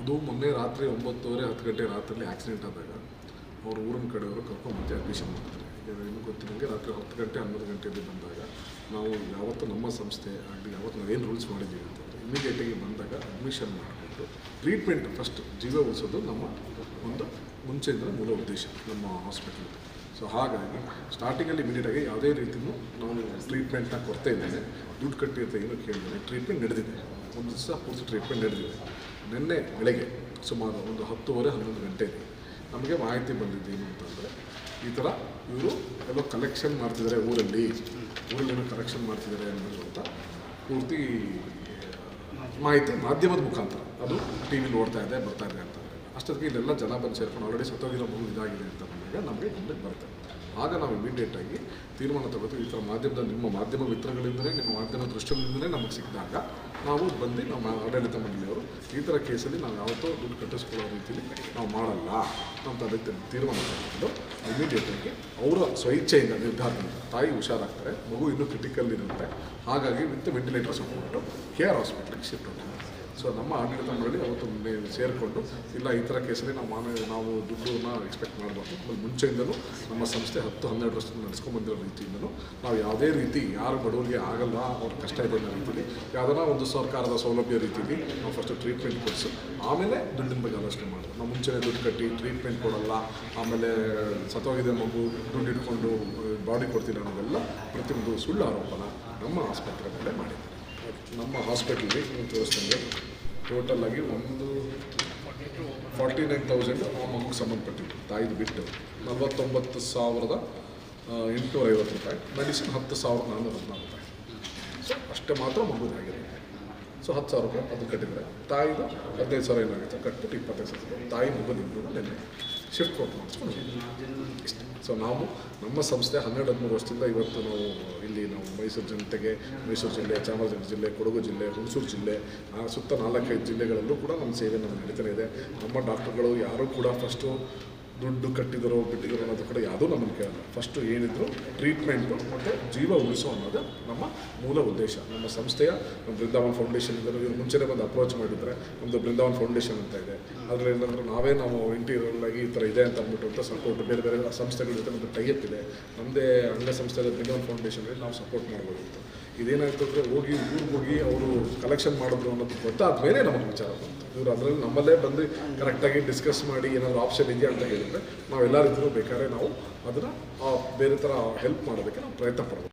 ಅದು ಮೊನ್ನೆ ರಾತ್ರಿ 9:30 10 ಗಂಟೆ ರಾತ್ರಿಯಲ್ಲಿ ಆಕ್ಸಿಡೆಂಟ್ ಆದಾಗ ಅವ್ರ ಊರಿನ ಕಡೆಯವರು ಕರ್ಕೊಂಡ್ಬಂದು ಅಡ್ಮಿಷನ್ ಮಾಡ್ತಾರೆ. ಇನ್ನೂ ಗೊತ್ತಿರೋಂಗೆ ರಾತ್ರಿ 10 ಗಂಟೆ 11 ಗಂಟೆಯಲ್ಲಿ ಬಂದಾಗ ನಾವು ಯಾವತ್ತು ನಮ್ಮ ಸಂಸ್ಥೆ ಆಗಲಿ ಯಾವತ್ತು ನಾವೇನು ರೂಲ್ಸ್ ಮಾಡಿದ್ದೀವಿ ಅಂತಂದರೆ ಇಮಿಡಿಯೇಟಾಗಿ ಬಂದಾಗ ಅಡ್ಮಿಷನ್ ಮಾಡಿಕೊಂಡು ಟ್ರೀಟ್ಮೆಂಟ್ ಫಸ್ಟ್ ಜೀವ ಉಳಿಸೋದು ನಮ್ಮ ಒಂದು ಮುಂಚೆಯಿಂದ ಮೂಲ ಉದ್ದೇಶ ನಮ್ಮ ಹಾಸ್ಪಿಟಲ್. ಸೊ ಹಾಗಾಗಿ ಸ್ಟಾರ್ಟಿಂಗಲ್ಲಿ ಇಮಿಡಿಯೇಟಾಗಿ ಯಾವುದೇ ರೀತಿಯೂ ನಾವು ಟ್ರೀಟ್ಮೆಂಟ್ನ ಕೊಡ್ತಾ ಇದ್ದೇನೆ, ದುಡ್ಡು ಕಟ್ಟಿರುತ್ತೆ ಏನೋ ಕೇಳಿದ್ರೆ ಟ್ರೀಟ್ಮೆಂಟ್ ನಡೆದಿದೆ. ಒಂದು ದಿವಸ ಪೂರ್ತಿ ಟ್ರೀಟ್ಮೆಂಟ್ ನಡೆದಿದೆ. ನಿನ್ನೆ ಬೆಳಗ್ಗೆ ಸುಮಾರು ಒಂದು 10:30 11 ಗಂಟೆಗೆ ನಮಗೆ ಮಾಹಿತಿ ಬಂದಿದ್ದು ಏನು ಅಂತಂದರೆ ಈ ಥರ ಇವರು ಎಲ್ಲೋ ಕಲೆಕ್ಷನ್ ಮಾಡ್ತಿದ್ದಾರೆ ಊರಲ್ಲಿ ಏನೋ ಕಲೆಕ್ಷನ್ ಮಾಡ್ತಿದ್ದಾರೆ ಅನ್ನೋದು ಅಂತ ಪೂರ್ತಿ ಮಾಹಿತಿ ಮಾಧ್ಯಮದ ಮುಖಾಂತರ ಅದು ಟಿ ವಿಲಿ ನೋಡ್ತಾ ಇದೆ ಬರ್ತಾ ಇದೆ ಅಂತ. ಅಷ್ಟೊತ್ತಿಗೆ ಇಲ್ಲೆಲ್ಲ ಜನ ಬಂದು ಸೇರ್ಕೊಂಡು ಆಲ್ರೆಡಿ ಸತ್ತೋಗಿರೋ ಮಗು ಇದಾಗಿದೆ ಅಂತ ಬಂದಾಗ ನಮಗೆ ಗಮನಕ್ಕೆ ಬರುತ್ತೆ. ಆಗ ನಾವು ಇಮಿಡಿಯೇಟಾಗಿ ತೀರ್ಮಾನ ತಗೋದು ಈ ಥರ ನಿಮ್ಮ ಮಾಧ್ಯಮ ಮಿತ್ರಗಳಿಂದಲೇ ನಿಮ್ಮ ಮಾಧ್ಯಮ ದೃಷ್ಟಿಯಿಂದಲೇ ನಮಗೆ ಸಿಕ್ಕಿದಾಗ ನಾವು ಬಂದು ನಮ್ಮ ಆಡಳಿತ ಮಂಡಳಿಯವರು ಈ ಥರ ಕೇಸಲ್ಲಿ ನಾವು ಯಾವತ್ತೂ ದುಡ್ಡು ಕಟ್ಟಿಸ್ಕೊಳ್ಳೋ ರೀತಿಯಲ್ಲಿ ನಾವು ಮಾಡಲ್ಲ ಅಂತ ಅದಕ್ಕೆ ತೀರ್ಮಾನ ತಗೊಂಡು ಇಮಿಡಿಯೇಟಾಗಿ ಅವರ ಸ್ವಇಚ್ಛೆಯಿಂದ ನಿರ್ಧಾರದಿಂದ ತಾಯಿ ಹುಷಾರಾಗ್ತಾರೆ, ಮಗು ಇನ್ನೂ ಕ್ರಿಟಿಕಲ್ ಇರುತ್ತೆ, ಹಾಗಾಗಿ ವಿತ್ ವೆಂಟಿಲೇಟರ್ ಸಪೋರ್ಟು KR ಹಾಸ್ಪಿಟ್ಲಿಗೆ ಶಿಫ್ಟ್ ಹೋಗ್ತಾರೆ. ಸೊ ನಮ್ಮ ಆಡಳಿತ ಮಂಡಳಿ ಅವತ್ತು ಸೇರಿಕೊಂಡು ಇಲ್ಲ ಈ ಥರ ಕೇಸಲ್ಲಿ ನಾವು ದುಡ್ಡನ್ನ ಎಕ್ಸ್ಪೆಕ್ಟ್ ಮಾಡಬಾರ್ದು, ಮುಂಚೆಯಿಂದಲೂ ನಮ್ಮ ಸಂಸ್ಥೆ 10-12 ವರ್ಷದಿಂದ ನಡೆಸ್ಕೊಂಡ್ಬಂದಿರೋ ರೀತಿಯಿಂದಲೂ ನಾವು ಯಾವುದೇ ರೀತಿ ಯಾರು ಬಡವರಿಗೆ ಆಗಲ್ಲ ಅವ್ರ ಕಷ್ಟ ಇದೆ ಅನ್ನೋ ರೀತಿಯಲ್ಲಿ ಯಾವುದನ್ನ ಒಂದು ಸರ್ಕಾರದ ಸೌಲಭ್ಯ ರೀತಿಯಲ್ಲಿ ನಾವು ಫಸ್ಟು ಟ್ರೀಟ್ಮೆಂಟ್ ಕೊಡಿಸಿ ಆಮೇಲೆ ದುಡ್ಡಿನ ಬಗ್ಗೆ ಆಲೋಚನೆ ಮಾಡೋದು. ನಾವು ಮುಂಚೆನೇ ದುಡ್ಡು ಕಟ್ಟಿ ಟ್ರೀಟ್ಮೆಂಟ್ ಕೊಡಲ್ಲ, ಆಮೇಲೆ ಸತ್ತೋಗಿದೆ ಮಗು ದುಡ್ಡು ಇಟ್ಕೊಂಡು ಬಾಡಿ ಕೊಡ್ತಿಲ್ಲ ಅನ್ನೋದೆಲ್ಲ ಪ್ರತಿಯೊಂದು ಸುಳ್ಳು ಆರೋಪನ ನಮ್ಮ ಆಸ್ಪತ್ರೆ ಮೇಲೆ ಮಾಡಿದ್ದಾರೆ. ನಮ್ಮ ಹಾಸ್ಪಿಟ್ಲಿಗೆ ನೀವು ತೋರಿಸ್ತಂಗೆ ಟೋಟಲಾಗಿ ಒಂದು 49,000 ಆ ಮಗುಗೆ ಸಂಬಂಧಪಟ್ಟಿದ್ದು ತಾಯಿದು ಬಿಟ್ಟು 49,850 ರೂಪಾಯಿ, ಮೆಡಿಸಿನ್ 10,414 ರೂಪಾಯಿ. ಸೊ ಅಷ್ಟೇ ಮಾತ್ರ ಮಗುದಾಗಿದೆ. ಸೊ 10,000 ರೂಪಾಯಿ ಅದು ಕಟ್ಟಿದರೆ ತಾಯಿದು 15,000 ಏನಾಗುತ್ತೆ ಕಟ್ಬಿಟ್ಟು 25,000 ತಾಯಿ ಮಗುನಿಂದ ನೆನ್ನೆ ಶಿಫ್ಟ್ ಕೊಟ್ಟು ಮಾಡಿಸ್ಕೊಂಡು ಇಷ್ಟು. ಸೊ ನಾವು ನಮ್ಮ ಸಂಸ್ಥೆ 12-13 ವರ್ಷದಿಂದ ಇವತ್ತು ನಾವು ಇಲ್ಲಿ ಮೈಸೂರು ಜನತೆಗೆ, ಮೈಸೂರು ಜಿಲ್ಲೆ, ಚಾಮರಾಜನಗರ ಜಿಲ್ಲೆ, ಕೊಡಗು ಜಿಲ್ಲೆ, ಹುಣಸೂರು ಜಿಲ್ಲೆ, ಸುತ್ತ 4-5 ಜಿಲ್ಲೆಗಳಲ್ಲೂ ಕೂಡ ನಮ್ಮ ಸೇವೆ ನಮಗೆ ನಡೀತಾನೆ ಇದೆ. ನಮ್ಮ ಡಾಕ್ಟರ್ಗಳು ಯಾರೂ ಕೂಡ ಫಸ್ಟು ದುಡ್ಡು ಕಟ್ಟಿದರೋ ಬಿಟ್ಟಿದರೋ ಅನ್ನೋದು ಕೂಡ ಯಾವುದೂ ನಮ್ಮನ್ನು ಕೇಳಲ್ಲ. ಫಸ್ಟು ಏನಿದ್ರು ಟ್ರೀಟ್ಮೆಂಟು ಮತ್ತು ಜೀವ ಉಳಿಸೋ ಅನ್ನೋದು ನಮ್ಮ ಮೂಲ ಉದ್ದೇಶ. ನಮ್ಮ ಸಂಸ್ಥೆಯ ನಮ್ಮ ಬೃಂದಾವನ್ ಫೌಂಡೇಶನ್ ಇದ್ದರು ಇವ್ರು ಮುಂಚೆನೇ ಬಂದು ಅಪ್ರೋಚ್ ಮಾಡಿದರೆ ನಮ್ಮದು ಬೃಂದಾವನ್ ಫೌಂಡೇಶನ್ ಅಂತ ಇದೆ. ಅದರಲ್ಲಿ ಏನಂದ್ರೆ ನಾವು ಇಂಟೀರಿಯರ್ಲಾಗಿ ಈ ಥರ ಇದೆ ಅಂತ ಅಂದ್ಬಿಟ್ಟು ಅಂತ ಸಪೋರ್ಟ್ ಬೇರೆ ಬೇರೆ ಸಂಸ್ಥೆಗಳ ಜೊತೆ ನಮ್ಮದು ಟೈಅಪ್ ಇದೆ. ನಮ್ಮದೇ ಅಂಗ ಸಂಸ್ಥೆ ಬೃಂದಾವನ್ ಫೌಂಡೇಶನಲ್ಲಿ ನಾವು ಸಪೋರ್ಟ್ ಮಾಡ್ಬೋದಿತ್ತು. ಇದೇನಾಯಿತು ಅಂದರೆ ಊರಿಗೆ ಹೋಗಿ ಅವರು ಕಲೆಕ್ಷನ್ ಮಾಡಿದ್ರು ಅನ್ನೋದು ಗೊತ್ತಾದ ಮೇಲೆ ನಮಗೆ ವಿಚಾರ ಬಂತು. ಇವರು ಅದರಲ್ಲಿ ನಮ್ಮಲ್ಲೇ ಬಂದು ಕರೆಕ್ಟಾಗಿ ಡಿಸ್ಕಸ್ ಮಾಡಿ ಏನಾದರೂ ಆಪ್ಷನ್ ಇದೆಯಾ ಅಂತ ಹೇಳಿದರೆ ನಾವೆಲ್ಲರಿದ್ದರೂ ಬೇಕಾದ್ರೆ ನಾವು ಅದನ್ನು ಬೇರೆ ಥರ ಹೆಲ್ಪ್ ಮಾಡೋದಕ್ಕೆ ನಾವು ಪ್ರಯತ್ನ ಪಡ್ಬೋದು.